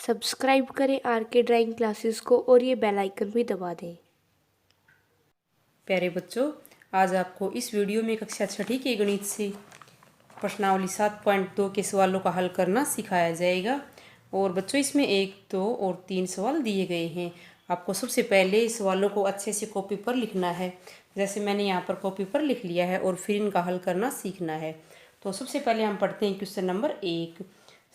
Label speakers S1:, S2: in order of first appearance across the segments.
S1: Subscribe करें are के drawing classes को और ये बेल आइकन भी दबा दें।
S2: प्यारे बच्चों, आज आपको इस वीडियो में कक्षा छठी के गणित से प्रश्नावली 7.2 के सवालों का हल करना सिखाया जाएगा। और बच्चों, इसमें 1, 2 और 3 सवाल दिए गए हैं। आपको सबसे पहले इस सवालों को अच्छे से कॉपी पर लिखना है, जैसे मैंने यहाँ पर कॉपी पर लिख लिया है, और फिर इनका हल करना सीखना है। तो सबसे पहले हम पढ़ते हैं क्वेश्चन नंबर 1।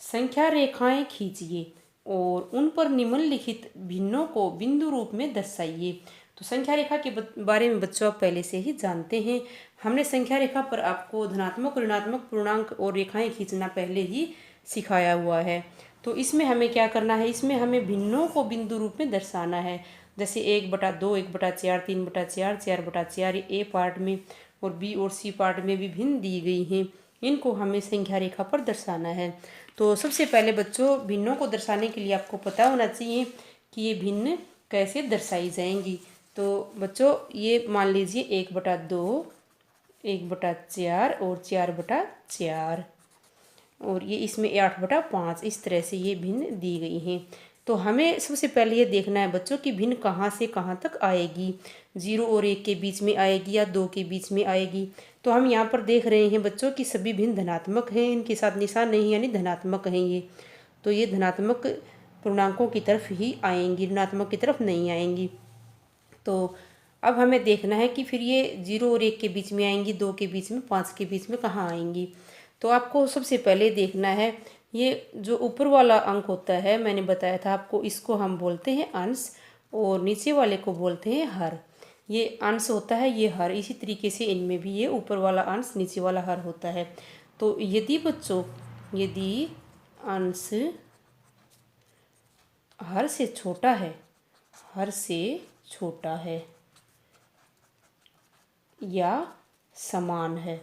S2: संख्या रेखाएं खींचिए और उन पर निम्नलिखित भिन्नों को बिंदु रूप में दर्शाइए। तो संख्या रेखा के बारे में बच्चों आप पहले से ही जानते हैं। हमने संख्या रेखा पर आपको धनात्मक, ऋणात्मक पूर्णांक और रेखाएं खींचना पहले ही सिखाया हुआ है। तो इसमें हमें क्या करना है, इसमें हमें भिन्नों को बिंदु रूप में दर्शाना है। जैसे 1/2, 1/4, 3/4, 4/4 ए पार्ट में और बी और सी पार्ट में भी भिन्न दी गई हैं। इनको हमें संख्या रेखा पर दर्शाना है। तो सबसे पहले बच्चों, भिन्नों को दर्शाने के लिए आपको पता होना चाहिए कि ये भिन्न कैसे दर्शाई जाएंगी। तो बच्चों, ये मान लीजिए 1/2, 1/4 और 4/4, और ये इसमें 8/5, इस तरह से ये भिन्न दी गई हैं। तो हमें सबसे पहले ये देखना है बच्चों कि भिन्न कहाँ से कहाँ तक आएगी। 0 और 1 के बीच में आएगी या 2 के बीच में आएगी। तो हम यहाँ पर देख रहे हैं बच्चों कि सभी भिन्न धनात्मक हैं, इनके साथ निशान नहीं, यानी धनात्मक हैं ये। तो ये धनात्मक पूर्णांकों की तरफ ही आएंगी, ऋणात्मक की तरफ नहीं आएंगी। तो अब हमें देखना है कि फिर ये 0 और 1 के बीच में आएंगी, 2 के बीच में, 5 के बीच में कहाँ आएंगी। तो आपको सबसे पहले देखना है, ये जो ऊपर वाला अंक होता है, मैंने बताया था आपको, इसको हम बोलते हैं अंश, और नीचे वाले को बोलते हैं हर। ये अंश होता है, ये हर। इसी तरीके से इनमें भी ये ऊपर वाला अंश, नीचे वाला हर होता है। तो यदि बच्चों, यदि अंश हर से छोटा है, हर से छोटा है या समान है,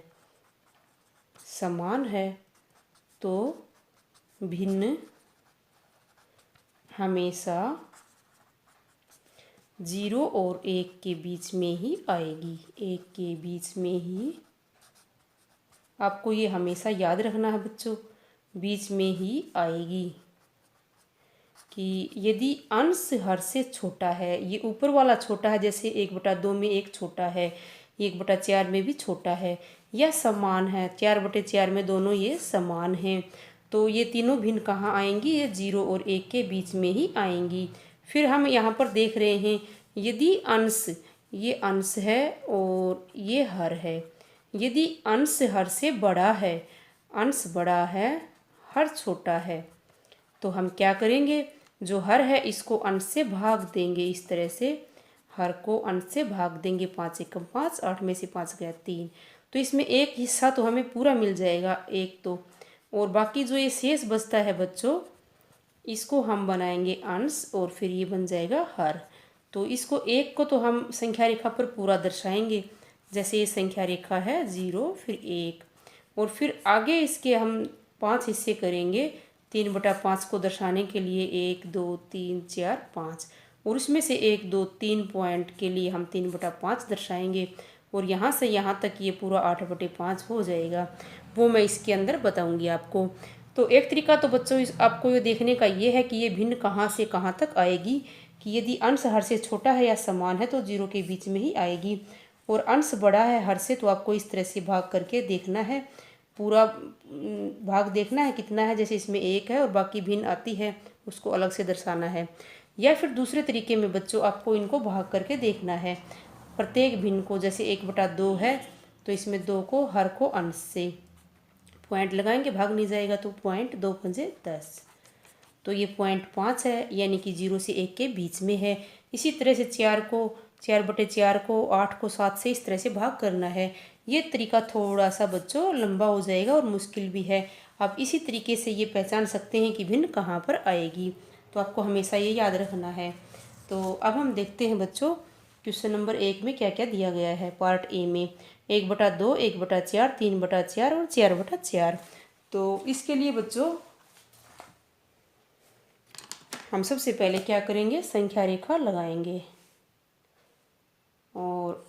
S2: समान है, तो भिन्न हमेशा 0 और 1 के बीच में ही आएगी। 1 के बीच में ही, आपको ये हमेशा याद रखना है बच्चों, बीच में ही आएगी। कि यदि अंश हर से छोटा है, ये ऊपर वाला छोटा है, जैसे 1/2 में 1 छोटा है, 1/4 में भी छोटा है, या समान है, 4/4 में दोनों ये समान हैं, तो ये तीनों भिन्न कहाँ आएंगी, ये 0 और 1 के बीच में ही आएंगी। फिर हम यहाँ पर देख रहे हैं, यदि अंश, ये अंश है और ये हर है, यदि अंश हर से बड़ा है, अंश बड़ा है, हर छोटा है, तो हम क्या करेंगे, जो हर है इसको अंश से भाग देंगे। इस तरह से हर को अंश से भाग देंगे। 5 एकम 5, 8 में से 5 गया 3, तो इसमें एक हिस्सा तो हमें पूरा मिल जाएगा, एक तो, और बाकी जो ये शेष बचता है बच्चों, इसको हम बनाएंगे अंश, और फिर ये बन जाएगा हर। तो इसको, एक को तो हम संख्या रेखा पर पूरा दर्शाएंगे, जैसे ये संख्या रेखा है 0 फिर 1, और फिर आगे इसके हम 5 हिस्से करेंगे 3/5 को दर्शाने के लिए, 1, 2, 3, 4, 5, और उसमें से 1, 2, 3 पॉइंट के लिए हम 3/5 दर्शाएंगे, और यहाँ से यहाँ तक ये पूरा 8/5 हो जाएगा। वो मैं इसके अंदर बताऊंगी आपको। तो एक तरीका तो बच्चों आपको ये देखने का ये है कि ये भिन्न कहाँ से कहाँ तक आएगी, कि यदि अंश हर से छोटा है या समान है तो 0 के बीच में ही आएगी, और अंश बड़ा है हर से, तो आपको इस तरह से भाग करके देखना है, पूरा भाग देखना है कितना है, जैसे इसमें 1 है और बाकी भिन्न आती है, उसको अलग से दर्शाना है। या फिर दूसरे तरीके में बच्चों आपको इनको भाग करके देखना है, प्रत्येक भिन्न को, जैसे 1/2 है तो इसमें 2 को, हर को अंश से पॉइंट लगाएंगे, भाग नहीं जाएगा, तो पॉइंट 2 पंजे 10, तो ये 0.5 है, यानी कि 0 से 1 के बीच में है। इसी तरह से 4 को, 4/4 को, 8 को 7 से इस तरह से भाग करना है। ये तरीका थोड़ा सा बच्चों लंबा हो जाएगा और मुश्किल भी है। आप इसी तरीके से ये पहचान सकते हैं कि भिन्न कहाँ पर आएगी, तो आपको हमेशा ये याद रखना है। तो अब हम देखते हैं बच्चों, क्वेश्चन नंबर 1 में क्या क्या दिया गया है। पार्ट ए में 1/2, 1/4, 3/4 और 4/4। तो इसके लिए बच्चों हम सबसे पहले क्या करेंगे, संख्या रेखा लगाएंगे, और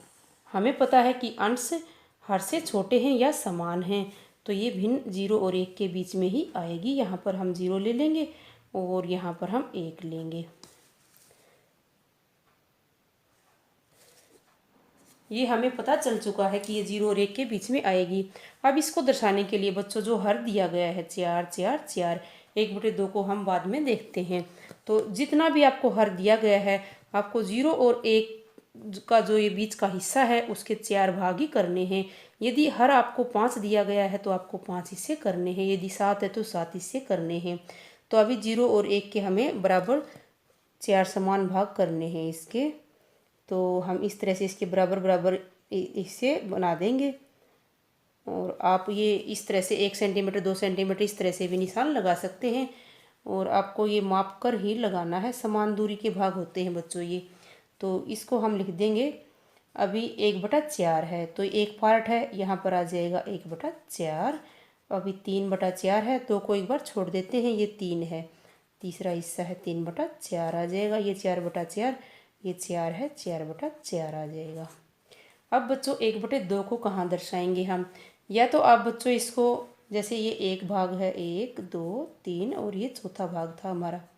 S2: हमें पता है कि अंश हर से छोटे हैं या समान हैं, तो ये भिन्न 0 और 1 के बीच में ही आएगी। यहाँ पर हम 0 ले लेंगे, और यहाँ पर हम 1 लेंगे। ये हमें पता चल चुका है कि ये 0 और 1 के बीच में आएगी। अब इसको दर्शाने के लिए बच्चों जो हर दिया गया है 4 4 4, 1/2 को हम बाद में देखते हैं। तो जितना भी आपको हर दिया गया है आपको 0 और 1 का जो ये बीच का हिस्सा है उसके 4 भाग ही करने हैं। यदि हर आपको 5 दिया गया है तो आपको 5 हिस्से करने हैं, यदि 7 है तो 7 हिस्से करने हैं। तो अभी 0 और 1 के हमें बराबर 4 समान भाग करने हैं इसके। तो हम इस तरह से इसके बराबर बराबर हिस्से बना देंगे। और आप ये इस तरह से 1 सेंटीमीटर 2 सेंटीमीटर इस तरह से भी निशान लगा सकते हैं। और आपको ये माप कर ही लगाना है, समान दूरी के भाग होते हैं बच्चों ये। तो इसको हम लिख देंगे। अभी 1/4 है तो एक पार्ट है, यहाँ पर आ जाएगा 1/4। अभी 3/4 है, 2 को एक बार छोड़ देते हैं, ये 3 है। तीसरा हिस्सा है 3/4 आ जाएगा, ये 4/4, ये 4 है, 4/4 आ जाएगा। अब बच्चों 1/2 को कहाँ दर्शाएंगे हम? या तो आप बच्चों इसको, जैसे ये एक भाग है 1 2 3 और ये चौथा भाग था हमारा,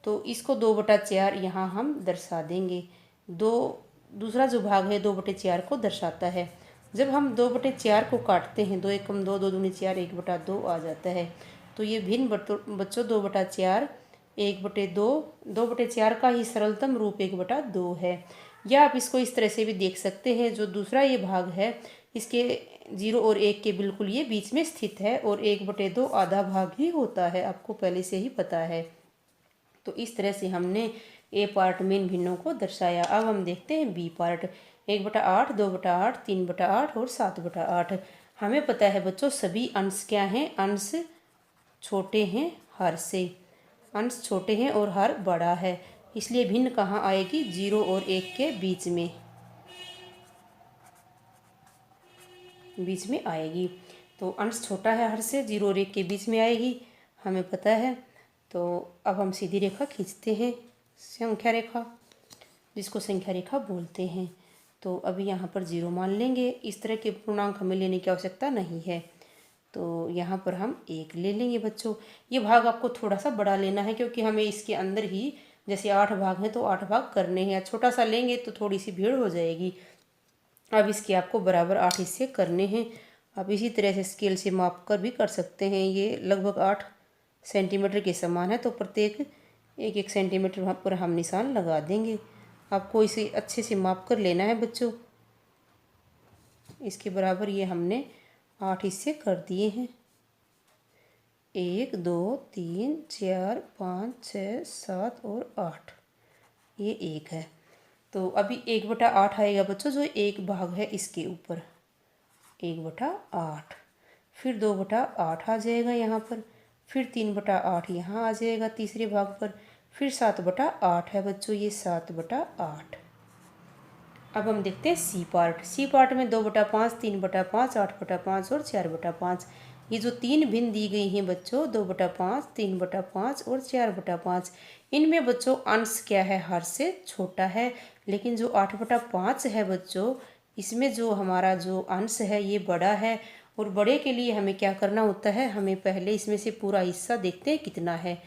S2: तो इसको 2/4 यहाँ हम दर्शा देंगे। दूसरा जो भाग है 2/4 को दर्शाता है। जब हम 2/4 को काटते हैं, 2 एकम 2 2 दूनी 4, 1/2 आ जाता है। तो ये भिन्न बच्चों 2/4 1/2, 2/4 का ही सरलतम रूप 1/2 है। या आप इसको इस तरह से भी देख सकते हैं, जो दूसरा ये भाग है इसके 0 और 1 के बिल्कुल ये बीच में स्थित है और 1/2 आधा भाग ही होता है, आपको पहले से ही पता है। तो इस तरह से हमने ए पार्ट में इन भिन्नों को दर्शाया। अब हम देखते हैं बी पार्ट। 1/8, 2/8, 3/8 और 7/8। हमें पता है बच्चों सभी अंश क्या हैं? अंश छोटे हैं हर से, अंश छोटे हैं और हर बड़ा है, इसलिए भिन्न कहाँ आएगी? 0 और 1 के बीच में आएगी। तो अंश छोटा है हर से, 0 और 1 के बीच में आएगी, हमें पता है। तो अब हम सीधी रेखा खींचते हैं, संख्या रेखा, जिसको संख्या रेखा बोलते हैं। तो अभी यहाँ पर 0 मान लेंगे, इस तरह के पूर्णांक हमें लेने की आवश्यकता नहीं है। तो यहाँ पर हम 1 ले लेंगे बच्चों। ये भाग आपको थोड़ा सा बड़ा लेना है, क्योंकि हमें इसके अंदर ही जैसे 8 भाग हैं तो 8 भाग करने हैं। छोटा सा लेंगे तो थोड़ी सी भीड़ हो जाएगी। अब इसके आपको बराबर 8 हिस्से करने हैं। आप इसी तरह से स्केल से माप कर भी कर सकते हैं। ये लगभग 8 सेंटीमीटर के समान है, तो प्रत्येक 1 सेंटीमीटर वहाँ पर हम निशान लगा देंगे। आपको इसे अच्छे से माप कर लेना है बच्चों। इसके बराबर ये हमने 8 हिस्से कर दिए हैं। 1 2 3 4 5 6 7 और 8, ये 1 है। तो अभी 1/8 आएगा बच्चों, जो एक भाग है इसके ऊपर 1/8। फिर 2/8 आ जाएगा यहाँ पर, फिर 3/8 यहाँ आ जाएगा तीसरे भाग पर, फिर 7/8 है बच्चों, ये 7/8। अब हम देखते हैं सी पार्ट। सी पार्ट में 2/5, 3/5, 8/5 और 4/5। ये जो 3 भिन्न दी गई हैं बच्चों, 2/5, 3/5 और 4/5, इनमें बच्चों अंश क्या है? हर से छोटा है। लेकिन जो 8/5 है बच्चों, इसमें जो हमारा जो अंश है ये बड़ा है। और बड़े के लिए हमें क्या करना होता है? हमें पहले इसमें से पूरा हिस्सा देखते हैं कितना है।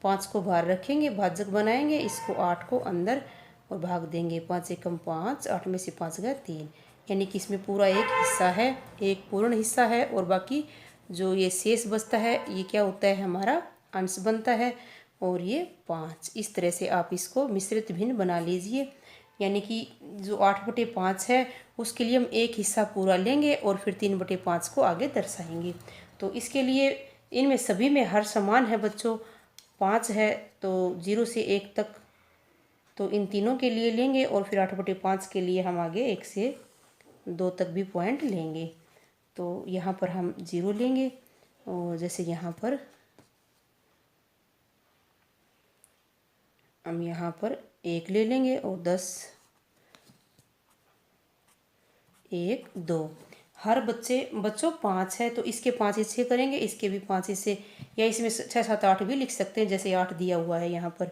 S2: 5 को बाहर रखेंगे, भाजक बनाएंगे, इसको 8 को अंदर और भाग देंगे। 5 एकम 5, 8 में से 5 गया 3, यानी कि इसमें पूरा एक हिस्सा है, एक पूर्ण हिस्सा है। और बाकी जो ये शेष बचता है ये क्या होता है? हमारा अंश बनता है। और ये 5, इस तरह से आप इसको मिश्रित भिन्न बना लीजिए। यानी कि जो 8/5 है उसके लिए हम एक हिस्सा पूरा लेंगे और फिर 3/5 को आगे दर्शाएंगे। तो इसके लिए इनमें सभी में हर समान है बच्चों। 5 है तो 0 से 1 तक, तो इन तीनों के लिए लेंगे। और फिर 8/5 के लिए हम आगे 1 से 2 तक भी पॉइंट लेंगे। तो यहाँ पर हम 0 लेंगे, और जैसे यहाँ पर हम यहाँ पर 1 ले लेंगे और 10 1 2। हर बच्चों 5 है तो इसके 5 हिस्से करेंगे, इसके भी 5 हिस्से, या इसमें 6 7 8 भी लिख सकते हैं, जैसे 8 दिया हुआ है यहाँ पर।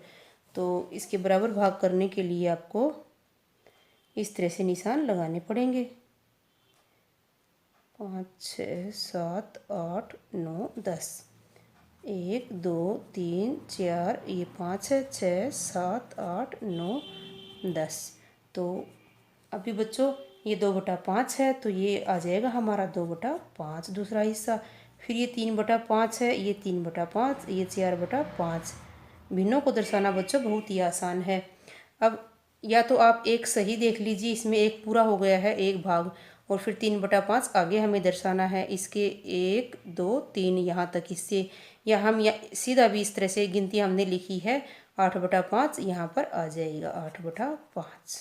S2: तो इसके बराबर भाग करने के लिए आपको इस तरह से निशान लगाने पड़ेंगे। 5 6 7 8 9 10। 1 2 3 4, ये 5 है, 6 7 8 9 10। तो अभी बच्चों ये 2/5 है, तो ये आ जाएगा हमारा 2/5 दूसरा हिस्सा। फिर ये 3/5 है, ये 3/5, ये 4/5। भिन्नों को दर्शाना बच्चों बहुत ही आसान है। अब या तो आप एक सही देख लीजिए, इसमें एक पूरा हो गया है एक भाग, और फिर 3/5 आगे हमें दर्शाना है इसके 1 2 3 यहाँ तक हिस्से, या हम सीधा भी इस तरह से गिनती हमने लिखी है 8/5 यहाँ पर आ जाएगा 8/5।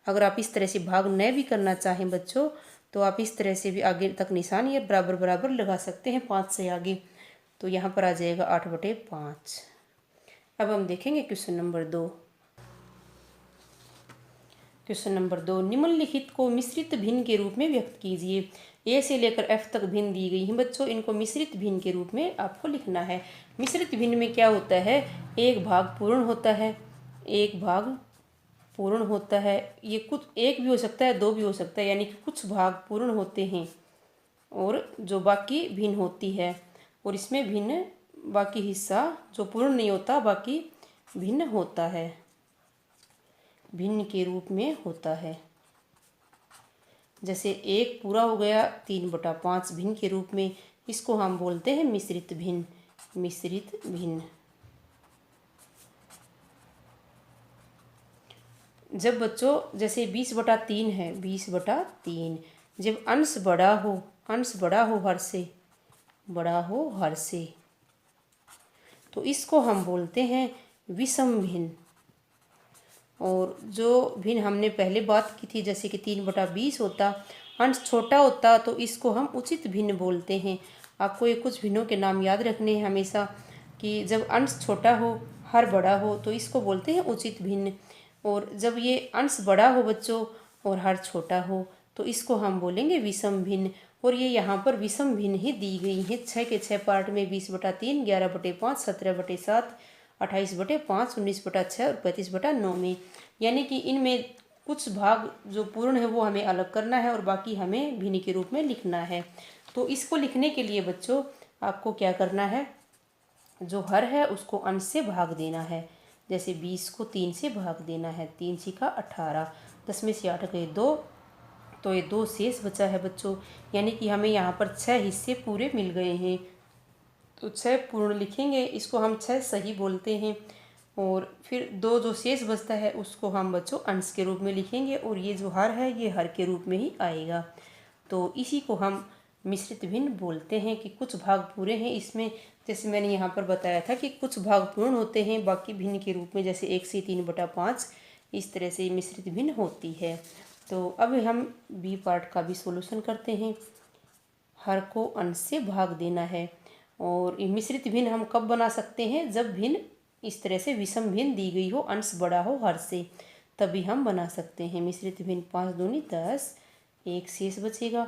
S2: अगर आप इस तरह से भाग न भी करना चाहें बच्चों, तो आप इस तरह से भी आगे तक निशान ये बराबर बराबर लगा सकते हैं 5 से आगे, तो यहाँ पर आ जाएगा 8/5। अब हम देखेंगे क्वेश्चन नंबर 2। क्वेश्चन नंबर 2, निम्नलिखित को मिश्रित भिन्न के रूप में व्यक्त कीजिए। ए से लेकर एफ तक भिन्न दी गई हैं बच्चों, इनको मिश्रित भिन्न के रूप में आपको लिखना है। मिश्रित भिन्न में क्या होता है, एक भाग पूर्ण होता है, एक भाग पूर्ण होता है, ये कुछ एक भी हो सकता है, दो भी हो सकता है, यानी कि कुछ भाग पूर्ण होते हैं और जो बाकी भिन्न होती है, और इसमें भिन्न बाकी हिस्सा जो पूर्ण नहीं होता बाकी भिन्न होता है, भिन्न के रूप में होता है। जैसे एक पूरा हो गया 3/5 भिन्न के रूप में, इसको हम बोलते हैं मिश्रित भिन्न, मिश्रित भिन्न। जब बच्चों जैसे 20/3 है, 20/3 जब अंश बड़ा हो, अंश बड़ा हो हर से, बड़ा हो हर से, तो इसको हम बोलते हैं विषम भिन्न। और जो भिन्न हमने पहले बात की थी, जैसे कि 3/20 होता, अंश छोटा होता, तो इसको हम उचित भिन्न बोलते हैं। आपको ये कुछ भिन्नों के नाम याद रखने हैं हमेशा, कि जब अंश छोटा हो हर बड़ा हो तो इसको बोलते हैं उचित भिन्न, और जब ये अंश बड़ा हो बच्चों और हर छोटा हो तो इसको हम बोलेंगे विषम भिन्न। और ये यहाँ पर विषम भिन्न ही दी गई हैं 6 के 6 पार्ट में, 20/3, 11/5, 17/7, 28/5, 19/6 और 35/9 में। यानी कि इनमें कुछ भाग जो पूर्ण है वो हमें अलग करना है और बाकी हमें भिन्न के रूप में लिखना है। तो इसको लिखने के लिए बच्चों आपको क्या करना है, जो हर है उसको अंश से भाग देना है। जैसे 20 को 3 से भाग देना है, 3 छीका 18, 10 में से 8 गए 2, तो ये 2 शेष बचा है बच्चों। यानी कि हमें यहाँ पर 6 हिस्से पूरे मिल गए हैं, तो 6 पूर्ण लिखेंगे, इसको हम 6 सही बोलते हैं। और फिर 2 जो शेष बचता है उसको हम बच्चों अंश के रूप में लिखेंगे, और ये जो हर है ये हर के रूप में ही आएगा। तो इसी को हम मिश्रित भिन्न बोलते हैं कि कुछ भाग पूरे हैं इसमें, जैसे मैंने यहाँ पर बताया था कि कुछ भाग पूर्ण होते हैं बाकी भिन्न के रूप में, जैसे 1 से 3/5 इस तरह से मिश्रित भिन्न होती है। तो अब हम बी पार्ट का भी सॉल्यूशन करते हैं। हर को अंश से भाग देना है, और ये मिश्रित भिन्न हम कब बना सकते हैं, जब भिन्न इस तरह से विषम भिन्न दी गई हो, अंश बड़ा हो हर से, तभी हम बना सकते हैं मिश्रित भिन्न। 5 दूनी 10, एक शेष बचेगा।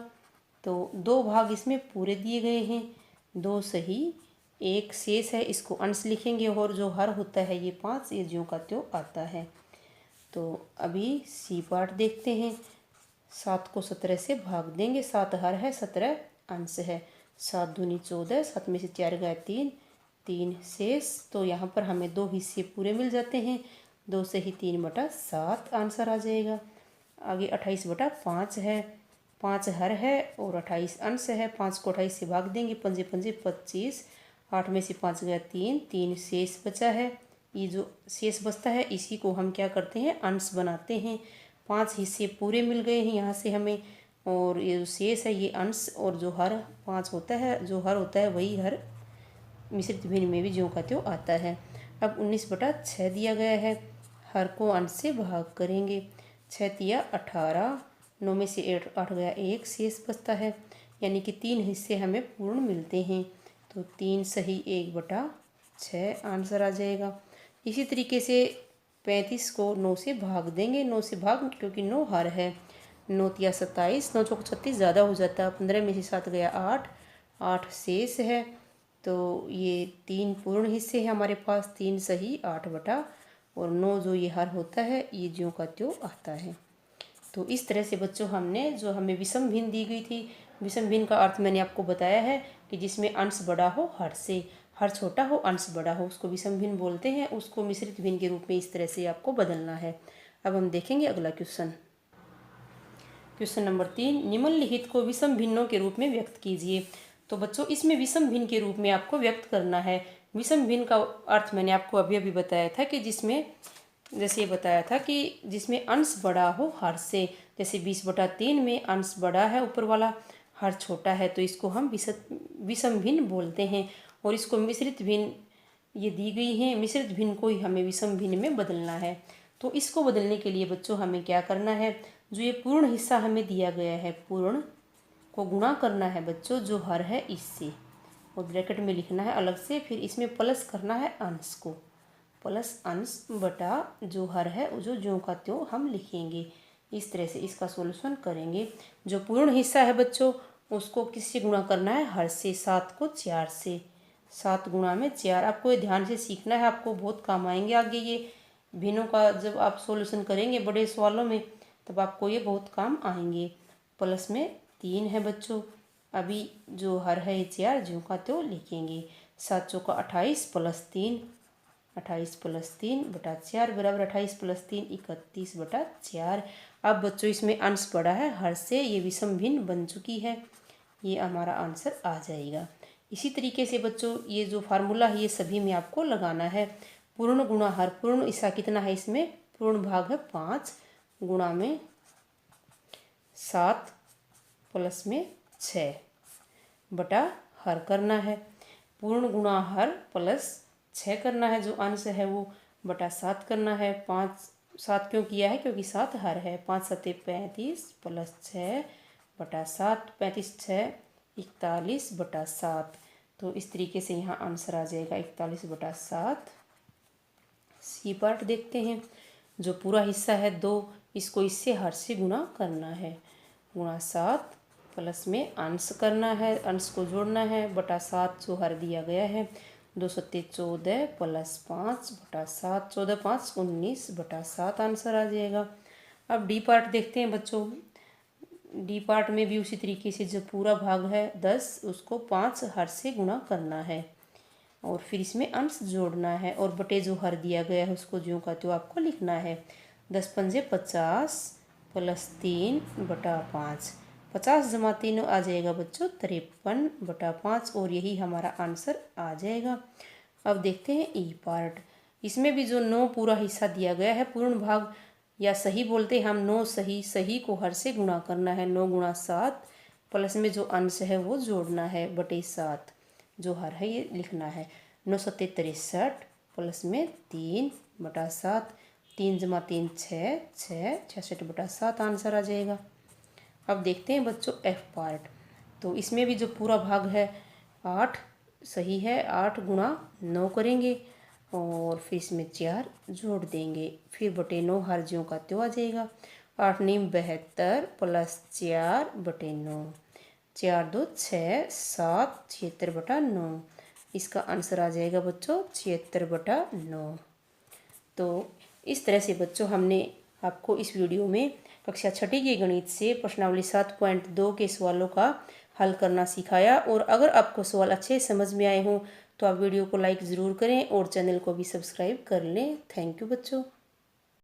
S2: तो 2 भाग इसमें पूरे दिए गए हैं, 2 सही, एक शेष है, इसको अंश लिखेंगे, और जो हर होता है ये 5, ये ज्यों का त्यों आता है। तो अभी सी पार्ट देखते हैं। 7 को 17 से भाग देंगे, 7 हर है, 17 अंश है। 7 दूनी 14, 7 में से 4 गए 3, 3 शेष। तो यहाँ पर हमें 2 हिस्से पूरे मिल जाते हैं, 2 से ही 3/7 आंसर आ जाएगा। आगे 28/5 है, 5 हर है और 28 अंश है। 5 को 28 से भाग देंगे, 5 5 25, 8 में से 5 गया 3, 3 शेष बचा है। ये जो शेष बचता है इसी को हम क्या करते हैं, अंश बनाते हैं। 5 हिस्से पूरे मिल गए हैं यहाँ से हमें, और ये जो शेष है ये अंश, और जो हर 5 होता है, जो हर होता है वही हर मिश्रित भिन्न में भी ज्यों का त्यों आता है। अब 19/6 दिया गया है, हर को अंश से भाग करेंगे, 6 तिया 18, 9 में से 8 गया 1, शेष बचता है। यानी कि 3 हिस्से हमें पूर्ण मिलते हैं, तो 3 सही 1/6 आंसर आ जाएगा। इसी तरीके से 35 को 9 से भाग देंगे, 9 से भाग, क्योंकि 9 हर है, 9 तिया 27, 9 चौक 36 ज़्यादा हो जाता है, 15 में से 7 गया 8, 8 शेष है। तो ये 3 पूर्ण हिस्से हैं हमारे पास, 3 सही 8 और 9 जो ये हर होता है ये ज्यों का त्यों आता है। तो इस तरह से बच्चों हमने जो हमें विषम भिन्न दी गई थी, विषम भिन्न का अर्थ मैंने आपको बताया है कि जिसमें अंश बड़ा हो हर से, हर छोटा हो अंश बड़ा हो, उसको विषम भिन्न बोलते हैं। उसको मिश्रित भिन्न के रूप में इस तरह से आपको बदलना है। अब हम देखेंगे अगला क्वेश्चन। क्वेश्चन नंबर 3, निम्नलिखित को विषम भिन्नों के रूप में व्यक्त कीजिए। तो बच्चों इसमें विषम भिन्न के रूप में आपको व्यक्त करना है। विषम भिन्न का अर्थ मैंने आपको अभी अभी बताया था कि जिसमें, जैसे ये बताया था कि जिसमें अंश बड़ा हो हर से, जैसे 20/3 में अंश बड़ा है ऊपर वाला, हर छोटा है, तो इसको हम विषम भिन्न बोलते हैं। और इसको मिश्रित भिन्न ये दी गई हैं, मिश्रित भिन्न को ही हमें विषम भिन्न में बदलना है। तो इसको बदलने के लिए बच्चों हमें क्या करना है, जो ये पूर्ण हिस्सा हमें दिया गया है, पूर्ण को गुणा करना है बच्चों जो हर है इससे, और ब्रैकेट में लिखना है अलग से, फिर इसमें प्लस करना है अंश को, प्लस अंश बटा जो हर है जो ज्यों का त्यों हम लिखेंगे। इस तरह से इसका सॉल्यूशन करेंगे। जो पूर्ण हिस्सा है बच्चों उसको किससे गुणा करना है, हर से, 7 को 4 से, 7 गुणा में 4। आपको ये ध्यान से सीखना है, आपको बहुत काम आएंगे आगे ये भिन्नों का जब आप सॉल्यूशन करेंगे बड़े सवालों में, तब आपको ये बहुत काम आएंगे। प्लस में 3 है बच्चों, अभी जो हर है 4 ज्यों का त्यों लिखेंगे। 7 चौका 28 प्लस 3, 28 प्लस 3 बटा 4 बराबर 28 प्लस 3 31/4। अब बच्चों इसमें अंश बड़ा है हर से, ये विषम भिन्न बन चुकी है, ये हमारा आंसर आ जाएगा। इसी तरीके से बच्चों ये जो फार्मूला है ये सभी में आपको लगाना है। पूर्ण गुणा हर, पूर्ण हिस्सा कितना है इसमें, पूर्ण भाग है 5 गुणा में 7 प्लस में 6 बटा हर करना है। पूर्ण गुणा हर प्लस 6 करना है, जो अंश है वो बटा 7 करना है। 5 7 क्यों किया है, क्योंकि 7 हर है। 5 7 35 प्लस 6 बटा 7, 35 6 41/7। तो इस तरीके से यहाँ आंसर आ जाएगा 41/7। सी पार्ट देखते हैं। जो पूरा हिस्सा है 2, इसको इससे हर से गुणा करना है, गुणा 7 प्लस में अंश करना है, अंश को जोड़ना है, बटा 7 जो हर दिया गया है। 2 7 14 प्लस 5 बटा 7, 14 5 19/7 आंसर आ जाएगा। अब डी पार्ट देखते हैं बच्चों। डी पार्ट में भी उसी तरीके से जो पूरा भाग है 10, उसको 5 हर से गुणा करना है और फिर इसमें अंश जोड़ना है, और बटे जो हर दिया गया है उसको ज्यों का त्यों आपको लिखना है। 10 पंजे 50 प्लस 3 बटा 5, 50 जमा 3 आ जाएगा बच्चों 53/5, और यही हमारा आंसर आ जाएगा। अब देखते हैं ई पार्ट। इसमें भी जो 9 पूरा हिस्सा दिया गया है, पूर्ण भाग या सही बोलते हैं हम, 9 सही, सही को हर से गुणा करना है, 9 गुणा 7 प्लस में जो अंश है वो जोड़ना है, बटे 7 जो हर है ये लिखना है। 9 7 63 प्लस में 3 बटा 7, 3 जमा 3 6, 66/7 आंसर आ जाएगा। अब देखते हैं बच्चों एफ पार्ट। तो इसमें भी जो पूरा भाग है 8 सही है, 8 गुणा 9 करेंगे और फिर इसमें 4 जोड़ देंगे, फिर बटे 9 हर ज्यों का त्यों आ जाएगा। 8 9 72 प्लस 4 बटे 9, 4 2 6 7 76/9। इसका आंसर आ जाएगा बच्चों 76/9। तो इस तरह से बच्चों हमने आपको इस वीडियो में कक्षा 6ठी के गणित से प्रश्नावली 7.2 के सवालों का हल करना सिखाया। और अगर आपको सवाल अच्छे समझ में आए हों तो आप वीडियो को लाइक ज़रूर करें और चैनल को भी सब्सक्राइब कर लें। थैंक यू बच्चों।